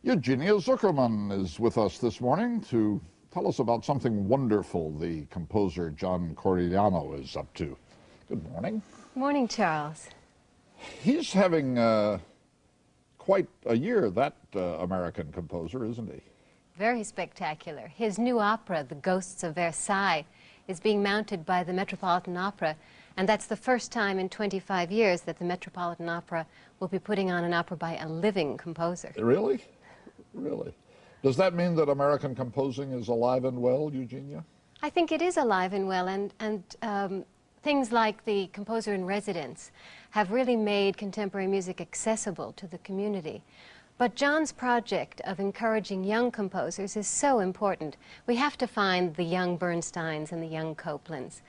Eugenia Zuckerman is with us this morning to tell us about something wonderful the composer John Corigliano is up to. Good morning. Morning, Charles. He's having quite a year, that American composer, isn't he? Very spectacular. His new opera, The Ghosts of Versailles, is being mounted by the Metropolitan Opera, and that's the first time in 25 years that the Metropolitan Opera will be putting on an opera by a living composer. Really? Really? Does that mean that American composing is alive and well, Eugenia? I think it is alive and well, and things like the Composer in Residence have really made contemporary music accessible to the community. But John's project of encouraging young composers is so important. We have to find the young Bernsteins and the young Coplands.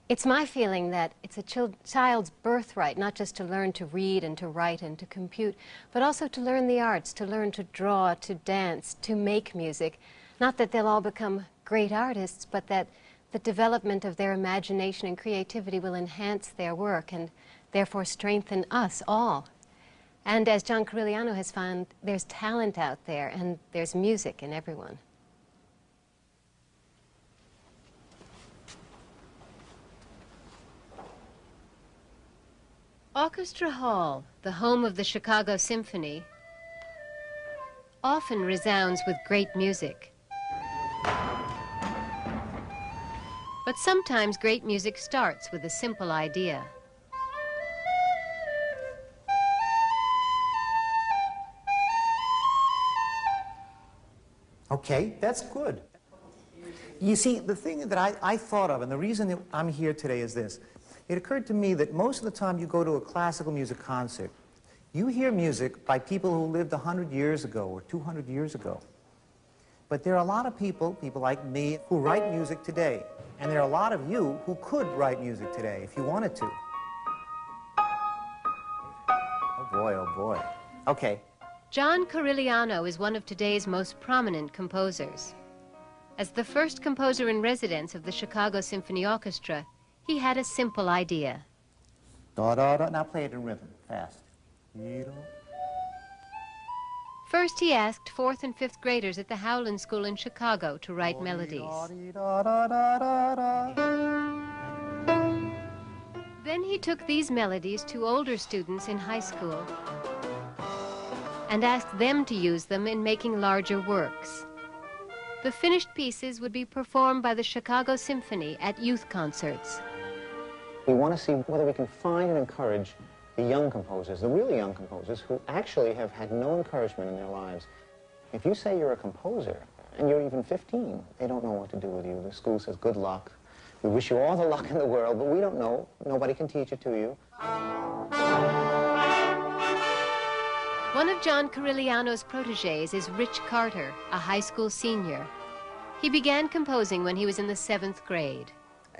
It's my feeling that it's a child's birthright, not just to learn to read and to write and to compute, but also to learn the arts, to learn to draw, to dance, to make music. Not that they'll all become great artists, but that the development of their imagination and creativity will enhance their work and therefore strengthen us all. And as John Corigliano has found, there's talent out there and there's music in everyone. Orchestra Hall, the home of the Chicago Symphony, often resounds with great music. But sometimes great music starts with a simple idea. Okay, that's good. You see, the thing that I thought of, and the reason that I'm here today is this. It occurred to me that most of the time you go to a classical music concert, you hear music by people who lived 100 years ago or 200 years ago. But there are a lot of people like me, who write music today. And there are a lot of you who could write music today if you wanted to. Oh boy, oh boy. Okay. John Corigliano is one of today's most prominent composers. As the first composer in residence of the Chicago Symphony Orchestra, he had a simple idea. Da, da, da. Now play it in rhythm, fast. First, he asked 4th and 5th graders at the Howland School in Chicago to write melodies. Then he took these melodies to older students in high school and asked them to use them in making larger works. The finished pieces would be performed by the Chicago Symphony at youth concerts. We want to see whether we can find and encourage the young composers, the really young composers, who actually have had no encouragement in their lives. If you say you're a composer, and you're even 15, they don't know what to do with you. The school says, good luck. We wish you all the luck in the world, but we don't know. Nobody can teach it to you. One of John Corigliano's protégés is Rich Carter, a high school senior. He began composing when he was in the 7th grade.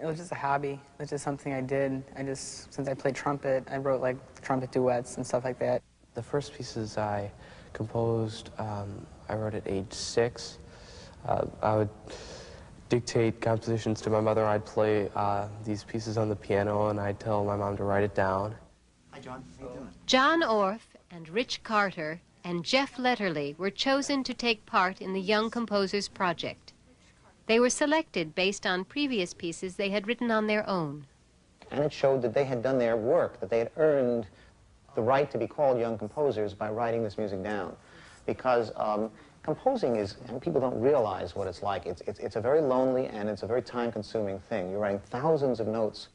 It was just a hobby. It was just something I did. Since I played trumpet, I wrote like trumpet duets and stuff like that. The first pieces I composed, I wrote at age 6. I would dictate compositions to my mother. I'd play these pieces on the piano, and I'd tell my mom to write it down. Hi, John. How you doing? John Orff and Rich Carter and Jeff Letterly were chosen to take part in the Young Composers Project. They were selected based on previous pieces they had written on their own. And it showed that they had done their work, that they had earned the right to be called young composers by writing this music down. Because composing is, and people don't realize what it's like, it's a very lonely and it's a very time-consuming thing. You're writing thousands of notes.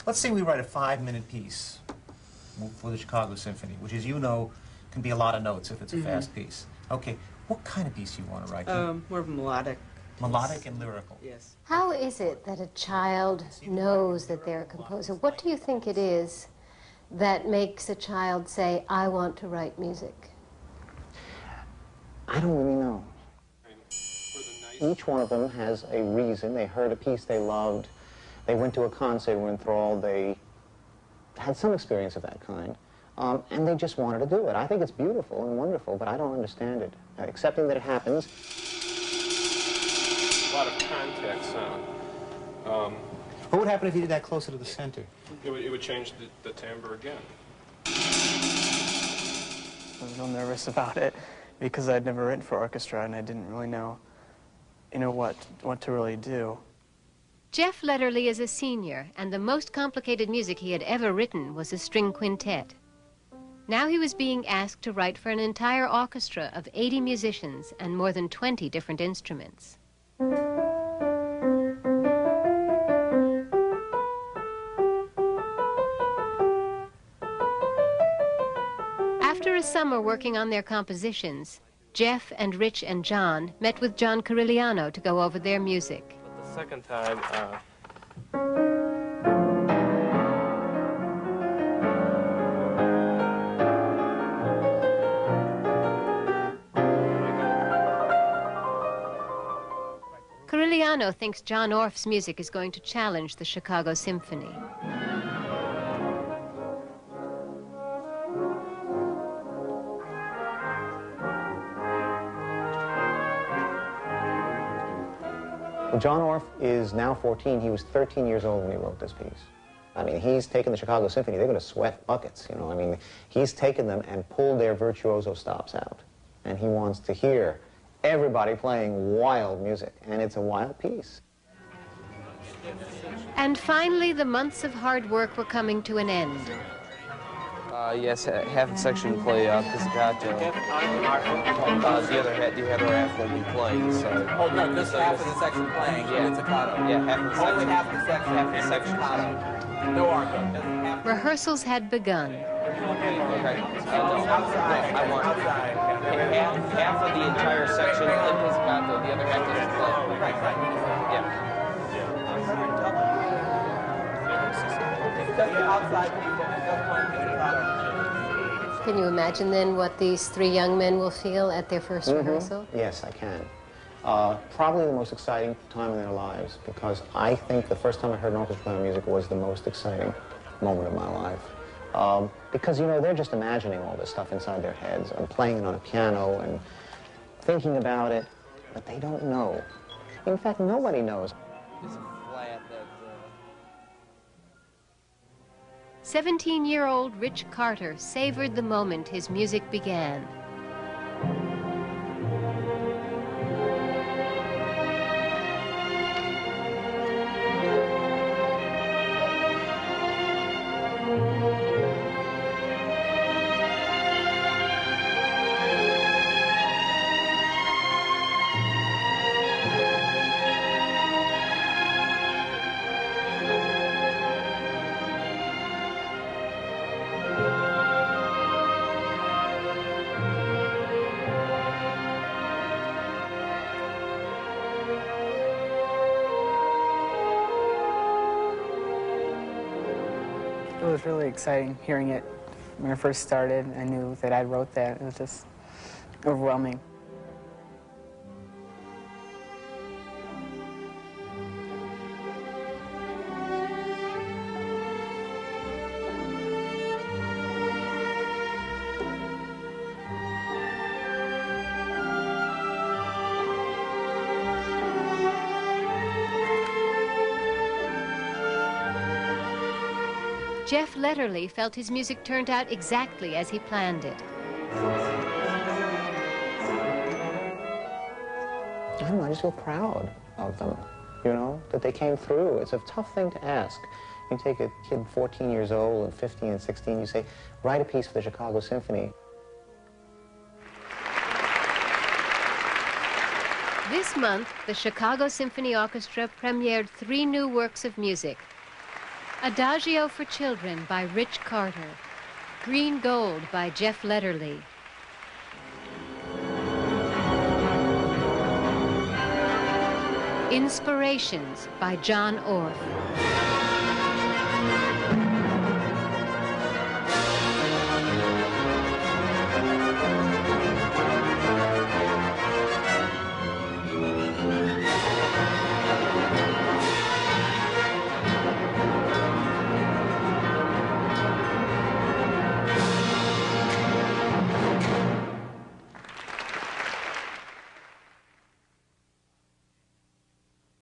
Let's say we write a 5-minute piece for the Chicago Symphony, which, as you know, can be a lot of notes if it's a fast piece. Okay, what kind of piece do you want to write? More melodic. Melodic and lyrical. Yes. How is it that a child knows that they're a composer? What do you think it is that makes a child say, I want to write music? I don't really know. Each one of them has a reason. They heard a piece they loved. They went to a concert, were enthralled. They had some experience of that kind. And they just wanted to do it. I think it's beautiful and wonderful, but I don't understand it. Accepting that it happens. A lot of contact sound. What would happen if you did that closer to the center? It would change the timbre again. I was real nervous about it. because I'd never written for orchestra and I didn't really know, what to really do. Jeff Letterly is a senior, and the most complicated music he had ever written was a string quintet. Now he was being asked to write for an entire orchestra of 80 musicians and more than 20 different instruments. After a summer working on their compositions, Jeff and Rich and John met with John Corigliano to go over their music. But the second time, Corigliano thinks John Orff's music is going to challenge the Chicago Symphony. John Orff is now 14. He was 13 years old when he wrote this piece. I mean, he's taken the Chicago Symphony. They're going to sweat buckets, you know. I mean, he's taken them and pulled their virtuoso stops out. And he wants to hear everybody playing wild music. And it's a wild piece. And finally, the months of hard work were coming to an end. yes, half the section play pizzicato. The other half will be playing. So. Oh no, just half of the section playing pizzicato. Yeah, half of the section. Only half the section. Half the section. Pizzicato. No arco. Rehearsals had begun. Okay. Outside. I want Outside. half of the entire section play pizzicato. The other half doesn't play. Right. Yeah. Just the outside people. Just playing pizzicato. Can you imagine then what these three young men will feel at their first rehearsal? Yes, I can. Probably the most exciting time in their lives, because I think the first time I heard an orchestra play music was the most exciting moment of my life. Because, you know, they're just imagining all this stuff inside their heads and playing it on a piano and thinking about it, but they don't know. In fact, nobody knows. 17-year-old Rich Carter savored the moment his music began. It was really exciting hearing it. When I first started, I knew that I wrote that. It was just overwhelming. Jeff Letterly felt his music turned out exactly as he planned it. I don't know, I just feel proud of them, you know, that they came through. It's a tough thing to ask. You take a kid 14 years old and 15 and 16, you say, write a piece for the Chicago Symphony. This month, the Chicago Symphony Orchestra premiered 3 new works of music. Adagio for Children by Rich Carter, Green Gold by Jeff Letterly, Inspirations by John Orff,